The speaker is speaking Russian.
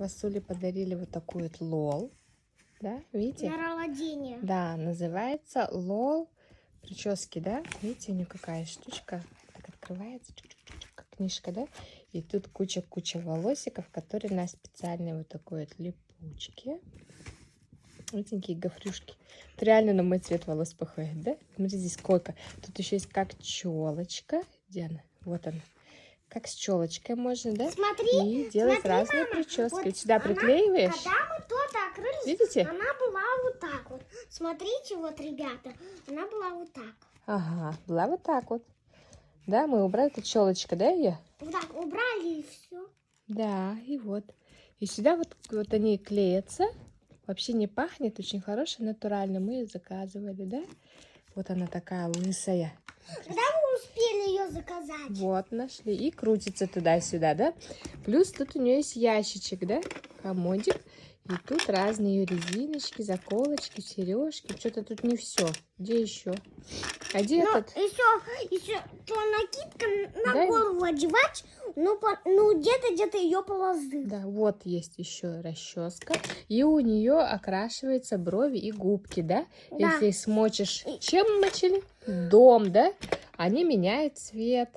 Васуле подарили вот такую вот лол. Да, видите? На рождение. Да, называется лол прически, да? Видите, у нее какая штучка. Так открывается, как книжка, да? И тут куча волосиков, которые на специальной вот такой вот липучке. Видите, гофрюшки. Это реально на мой цвет волос похоже, да? Смотрите, здесь сколько. Тут еще есть как челочка. Где она? Вот она. Как с челочкой можно, да? Смотри, и делать смотри, разные мама, прически. вот Сюда приклеиваешь. Когда мы тут открылись, Видите? она была вот так вот. Смотрите, вот, ребята, она была вот так. Ага, была вот так вот. Да, мы убрали эту челочка, да, ее? Вот так убрали и все. Да, и вот. И сюда вот они клеятся. Вообще не пахнет, очень хорошая, натурально. Мы ее заказывали, да? Вот она такая лысая. Когда мы успели ее заказать? Вот, нашли. И крутится туда-сюда, да? Плюс тут у нее есть ящичек, да? Комодик. И тут разные ее резиночки, заколочки, сережки. Что-то тут не все. Где еще? А где этот? Еще то накидка на Дай. голову одевать, ну где-то ее положили. Да, вот есть еще расческа. И у нее окрашиваются брови и губки, да? Да. Если смочишь, чем мочили? Дом, да? Они меняют цвет.